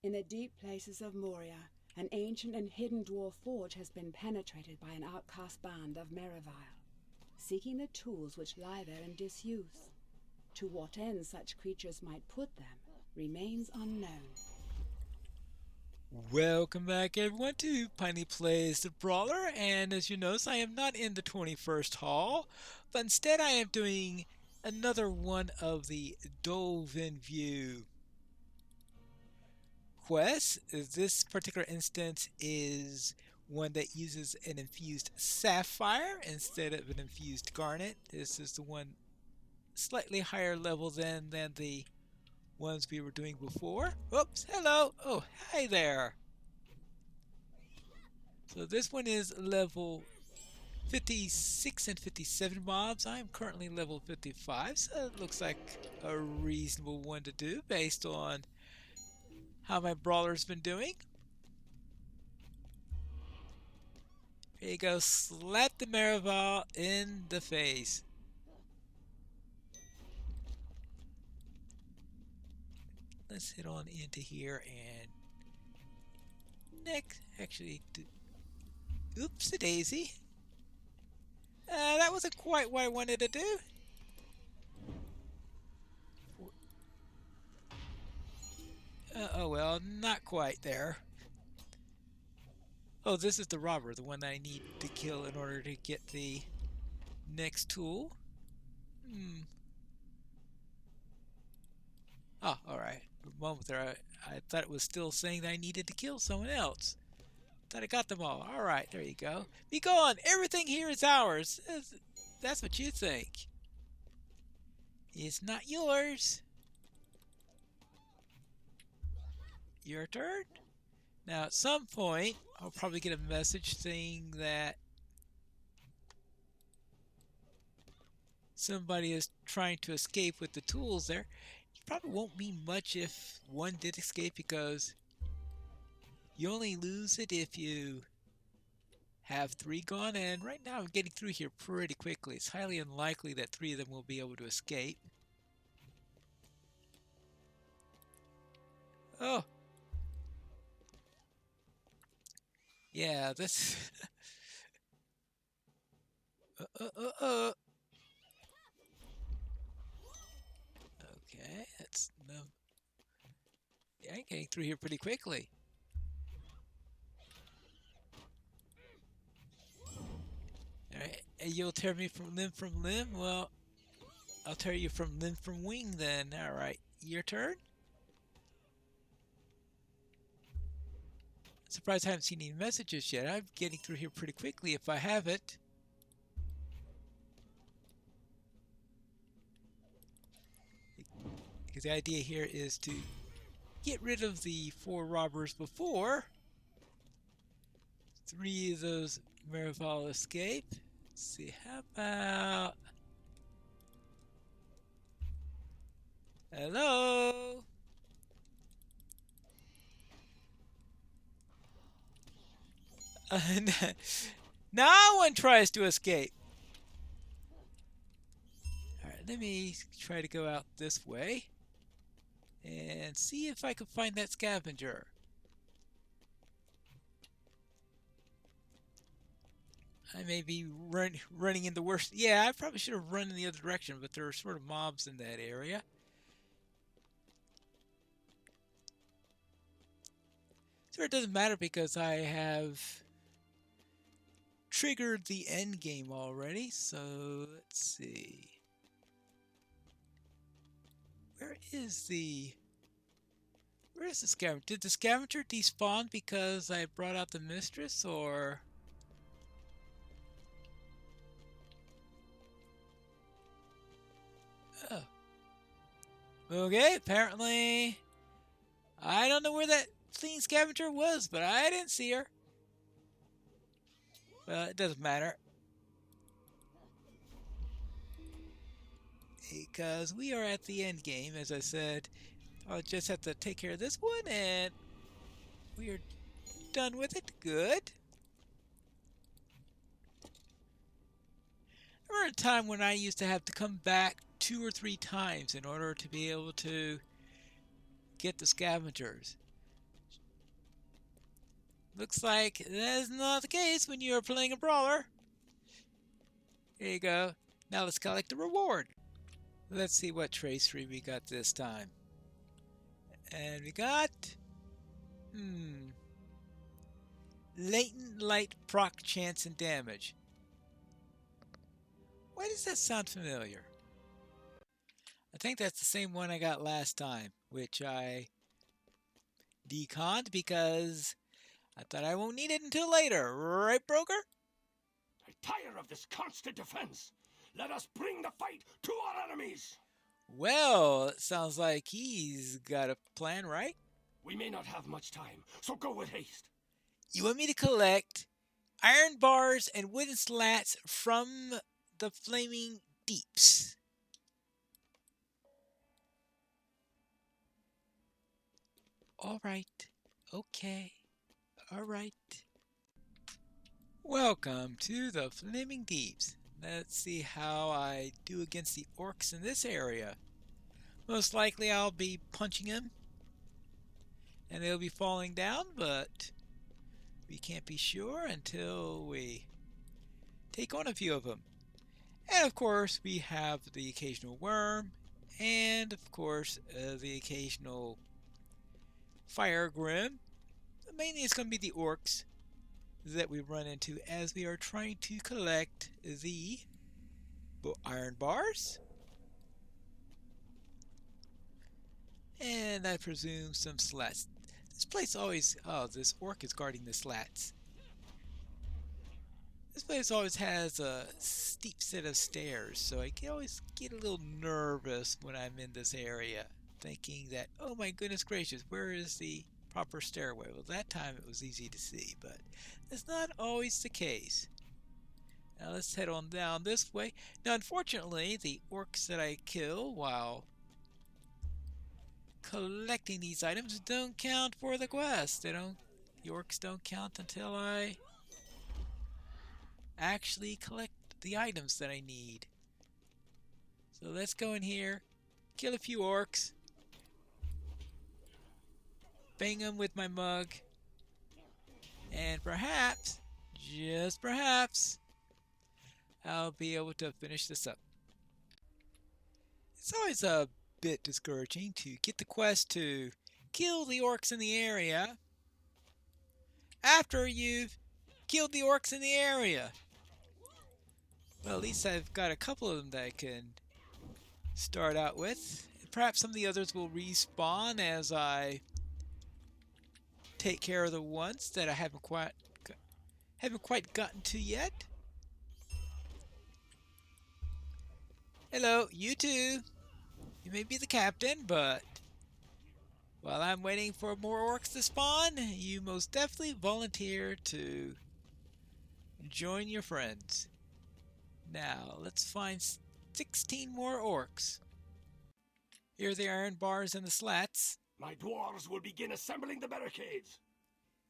In the deep places of Moria, an ancient and hidden dwarf forge has been penetrated by an outcast band of Merivile, seeking the tools which lie there in disuse. To what end such creatures might put them remains unknown. Welcome back everyone to Piney Plays the Brawler, and as you notice I am not in the 21st hall, but instead I am doing another one of the Dove-in View quests. This particular instance is one that uses an infused sapphire instead of an infused garnet. This is the one slightly higher level than the ones we were doing before. Oops, hello. Oh, hi there. So this one is level 56 and 57 mobs. I'm currently level 55, so it looks like a reasonable one to do based on how my brawler's been doing. Here you go, slap the Marival in the face. Let's head on into here and next, actually, oops-a daisy. That wasn't quite what I wanted to do. Oh well, not quite there. Oh, this is the robber, the one that I need to kill in order to get the next tool. Oh, alright. For a moment there, I thought it was still saying that I needed to kill someone else. Thought I got them all. Alright, there you go. Be gone! Everything here is ours! That's what you think. It's not yours. Your turn? Now, at some point, I'll probably get a message saying that somebody is trying to escape with the tools there. It probably won't mean much if one did escape, because you only lose it if you have 3 gone, and right now I'm getting through here pretty quickly. It's highly unlikely that 3 of them will be able to escape. Oh! Yeah, this... Okay, that's no... Yeah, I'm getting through here pretty quickly. Alright, and you'll tear me from limb? Well, I'll tear you from limb from wing then. Alright, your turn? Surprised I haven't seen any messages yet. I'm getting through here pretty quickly if I have it. Because the idea here is to get rid of the 4 robbers before 3 of those Marival escape. Let's see, how about... Hello? No one tries to escape. Alright, let me try to go out this way and see if I can find that scavenger. I may be running in the worst... Yeah, I probably should have run in the other direction, but there are sort of mobs in that area. So it doesn't matter because I have triggered the end game already. So let's see. Where is the scavenger? Did the scavenger despawn because I brought out the mistress, or... Oh. Okay, apparently I don't know where that fleeing scavenger was, but I didn't see her. Well, it doesn't matter, because we are at the end game. As I said, I'll just have to take care of this one and we are done with it. Good. There was a time when I used to have to come back 2 or 3 times in order to be able to get the scavengers. Looks like that's not the case when you're playing a brawler. Here you go. Now let's collect the reward. Let's see what tracery we got this time. And we got... Latent light proc chance and damage. Why does that sound familiar? I think that's the same one I got last time, which I deconned because I thought I won't need it until later. Right, broker? I tire of this constant defense. Let us bring the fight to our enemies. Well, it sounds like he's got a plan, right? We may not have much time, so go with haste. You want me to collect iron bars and wooden slats from the flaming deeps. All right. Okay. All right. Welcome to the flaming deeps. Let's see how I do against the orcs in this area. Most likely I'll be punching them and they'll be falling down, but we can't be sure until we take on a few of them. And of course we have the occasional worm and of course the occasional fire grim. Mainly it's going to be the orcs that we run into as we are trying to collect the iron bars. And I presume some slats. This place always... Oh, this orc is guarding the slats. This place always has a steep set of stairs, so I can always get a little nervous when I'm in this area, thinking that, oh my goodness gracious, where is the proper stairway? Well, that time it was easy to see, but that's not always the case. Now let's head on down this way. Now, unfortunately, the orcs that I kill while collecting these items don't count for the quest. The orcs don't count until I actually collect the items that I need. So let's go in here, kill a few orcs, bang them with my mug, and perhaps, just perhaps, I'll be able to finish this up. It's always a bit discouraging to get the quest to kill the orcs in the area after you've killed the orcs in the area. Well, at least I've got a couple of them that I can start out with. Perhaps some of the others will respawn as I take care of the ones that I haven't quite gotten to yet. Hello, you too. You may be the captain, but while I'm waiting for more orcs to spawn, you most definitely volunteer to join your friends. Now, let's find 16 more orcs. Here are the iron bars and the slats. My dwarves will begin assembling the barricades.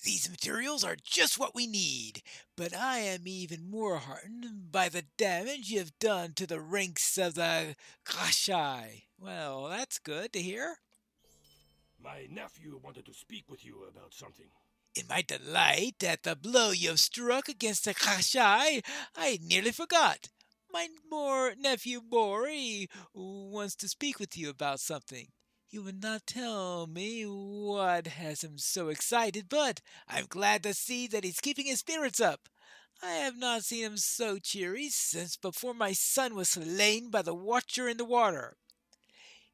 These materials are just what we need, but I am even more heartened by the damage you've done to the ranks of the Kashai. Well, that's good to hear. My nephew wanted to speak with you about something. In my delight at the blow you've struck against the Kashai, I nearly forgot. My nephew Bori wants to speak with you about something. He would not tell me what has him so excited, but I'm glad to see that he's keeping his spirits up. I have not seen him so cheery since before my son was slain by the Watcher in the water.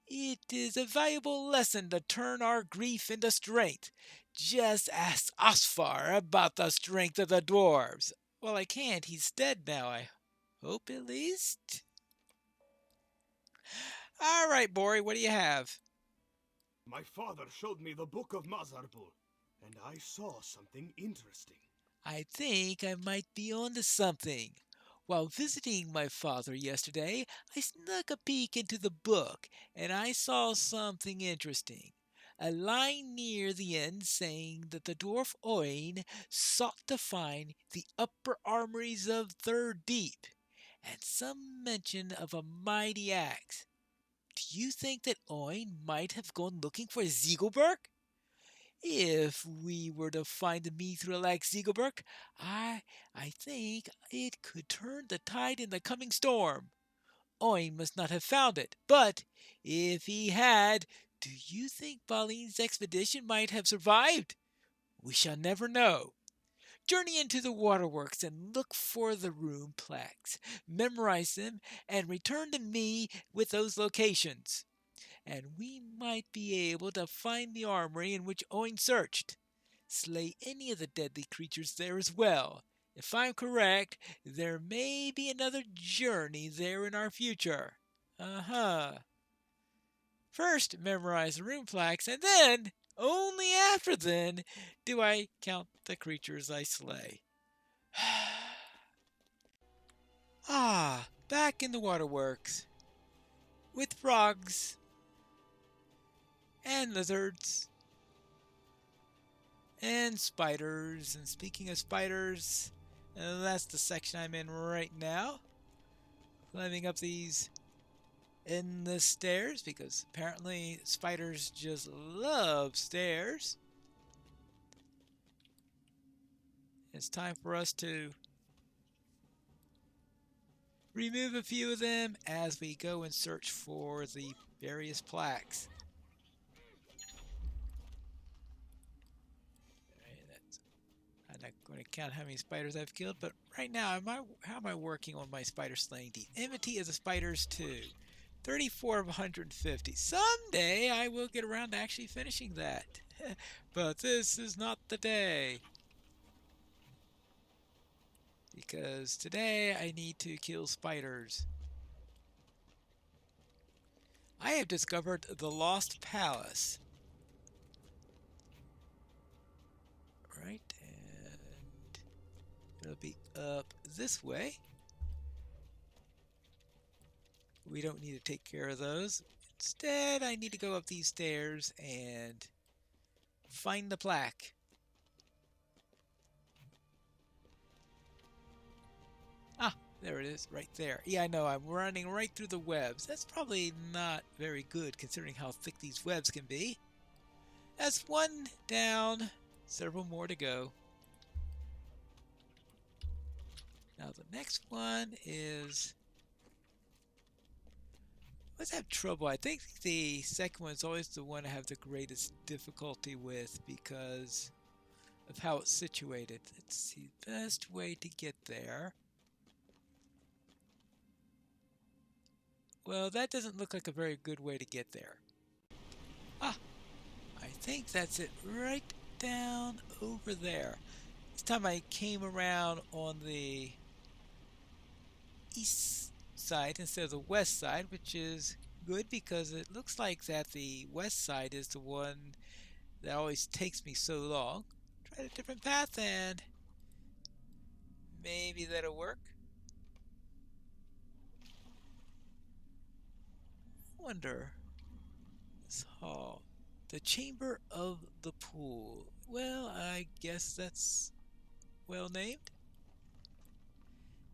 It is a valuable lesson to turn our grief into strength. Just ask Osfar about the strength of the dwarves. Well, I can't. He's dead now, I hope at least. All right, Bori, what do you have? My father showed me the Book of Mazarbul, and I saw something interesting. I think I might be onto something. While visiting my father yesterday, I snuck a peek into the book, and I saw something interesting. A line near the end saying that the dwarf Oin sought to find the upper armories of Third Deep, and some mention of a mighty axe. Do you think that Oin might have gone looking for Ziegelberg? If we were to find the mithril like Ziegelberg, I think it could turn the tide in the coming storm. Oin must not have found it, but if he had, do you think Baline's expedition might have survived? We shall never know. Journey into the waterworks and look for the rune plaques. Memorize them and return to me with those locations. And we might be able to find the armory in which Oin searched. Slay any of the deadly creatures there as well. If I'm correct, there may be another journey there in our future. First, memorize the rune plaques, and then, only after then, do I count the creatures I slay. Back in the waterworks. With frogs. And lizards. And spiders. And speaking of spiders, that's the section I'm in right now. Climbing up these endless stairs, because apparently spiders just love stairs. It's time for us to remove a few of them as we go and search for the various plaques. I'm not going to count how many spiders I've killed, but right now, how am I working on my spider slaying deed? Enmity of the spiders 2. 34 of 150. Someday I will get around to actually finishing that. But this is not the day. Because today I need to kill spiders. I have discovered the Lost Palace. Right, and it'll be up this way. We don't need to take care of those. Instead, I need to go up these stairs and find the plaque. There it is, right there. Yeah, I know, I'm running right through the webs. That's probably not very good considering how thick these webs can be. That's one down, several more to go. Now the next one is... Let's have trouble. I think the second one is always the one I have the greatest difficulty with because of how it's situated. Let's see, best way to get there. Well, that doesn't look like a very good way to get there. I think that's it right down over there. This time I came around on the east side instead of the west side, which is good because it looks like that the west side is the one that always takes me so long. Try a different path and maybe that'll work. Wonder this hall, the chamber of the pool. Well, I guess that's well named.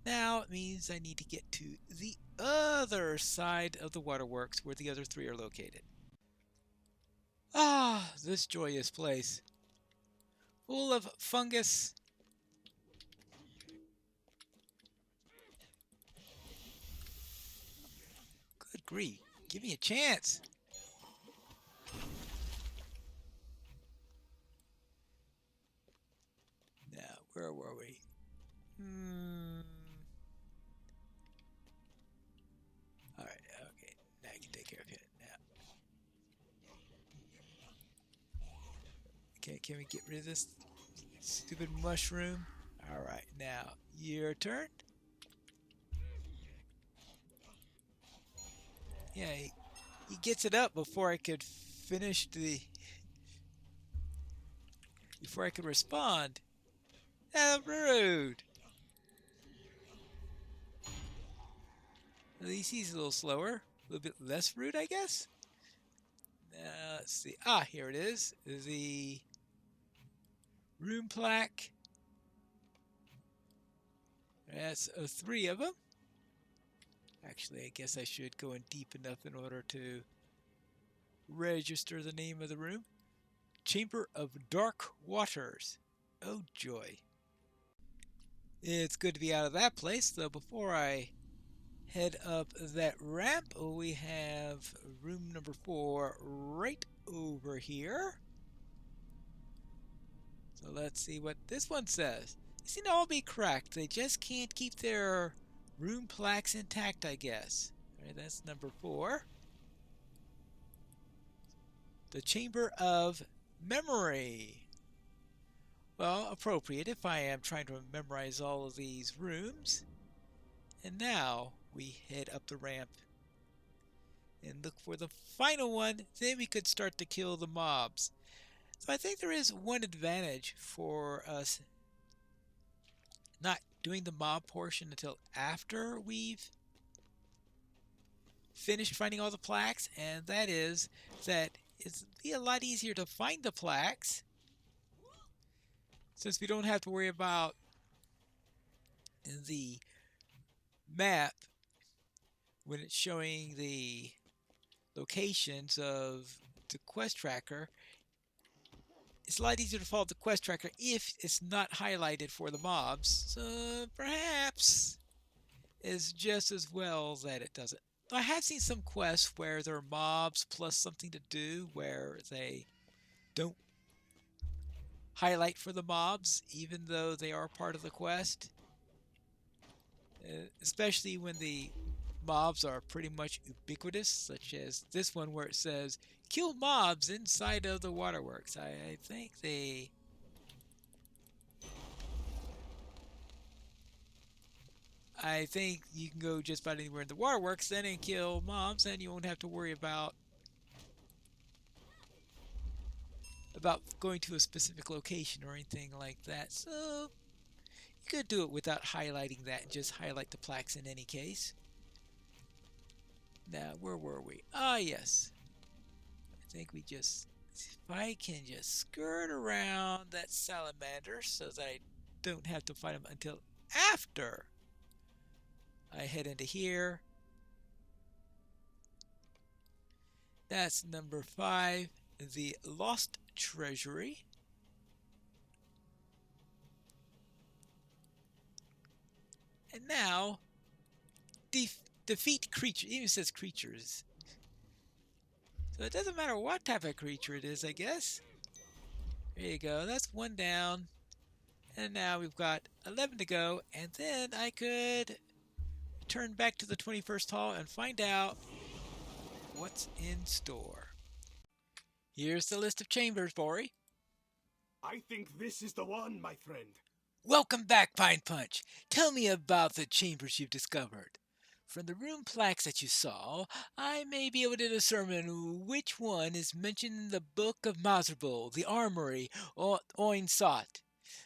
Now it means I need to get to the other side of the waterworks where the other three are located. This joyous place, full of fungus. Good grief. Give me a chance. Now, where were we? Alright, okay. Now I can take care of it. Now. Okay, can we get rid of this stupid mushroom? Alright, now, your turn. Yeah, he gets it up before I could finish before I could respond. How rude. At least he's a little slower. A little bit less rude, I guess. Now, let's see. Here it is. The rune plaque. That's 3 of them. Actually, I guess I should go in deep enough in order to register the name of the room. Chamber of Dark Waters. Oh joy. It's good to be out of that place, though before I head up that ramp, we have room number 4 right over here. So let's see what this one says. They seem to all be cracked. They just can't keep their room plaques intact, I guess. Alright, that's number 4. The Chamber of Memory. Well, appropriate if I am trying to memorize all of these rooms. And now we head up the ramp and look for the final one. Then we could start to kill the mobs. So I think there is one advantage for us not doing the mob portion until after we've finished finding all the plaques, and that is that it's be a lot easier to find the plaques since we don't have to worry about the map when it's showing the locations of the quest tracker. It's a lot easier to follow the quest tracker if it's not highlighted for the mobs. So perhaps it's just as well that it doesn't. I have seen some quests where there are mobs plus something to do where they don't highlight for the mobs even though they are part of the quest. Especially when the mobs are pretty much ubiquitous, such as this one where it says kill mobs inside of the waterworks. I think you can go just about anywhere in the waterworks then and kill mobs, and you won't have to worry about going to a specific location or anything like that. So you could do it without highlighting that and just highlight the plaques in any case. Now, where were we? Ah, yes. I think we just... If I can just skirt around that salamander so that I don't have to fight him until after I head into here. That's number 5, the Lost Treasury. And now, defeat creatures. It even says creatures. So it doesn't matter what type of creature it is, I guess. There you go. That's 1 down. And now we've got 11 to go. And then I could turn back to the 21st hall and find out what's in store. Here's the list of chambers, Bori. I think this is the one, my friend. Welcome back, Pine Punch. Tell me about the chambers you've discovered. From the room plaques that you saw, I may be able to discern which one is mentioned in the Book of Mazarbul, the Armory, or Oin Sot.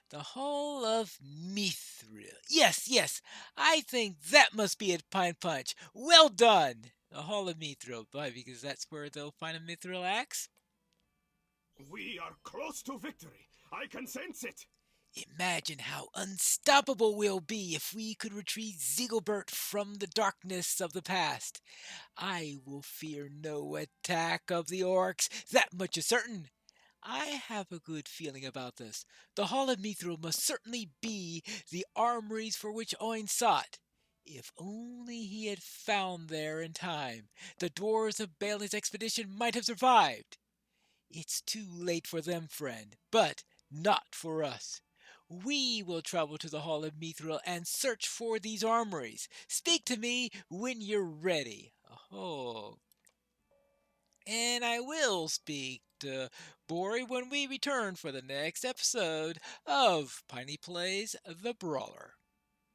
The Hall of Mithril. Yes, I think that must be it, Pine Punch. Well done! The Hall of Mithril. Why? Because that's where they'll find a Mithril axe? We are close to victory. I can sense it. Imagine how unstoppable we'll be if we could retrieve Ziegelbert from the darkness of the past. I will fear no attack of the orcs, that much is certain. I have a good feeling about this. The Hall of Mithril must certainly be the armories for which Oin sought. If only he had found there in time, the dwarves of Balin's expedition might have survived. It's too late for them, friend, but not for us. We will travel to the Hall of Mithril and search for these armories. Speak to me when you're ready. Oh. And I will speak to Bori when we return for the next episode of Piney Plays the Brawler.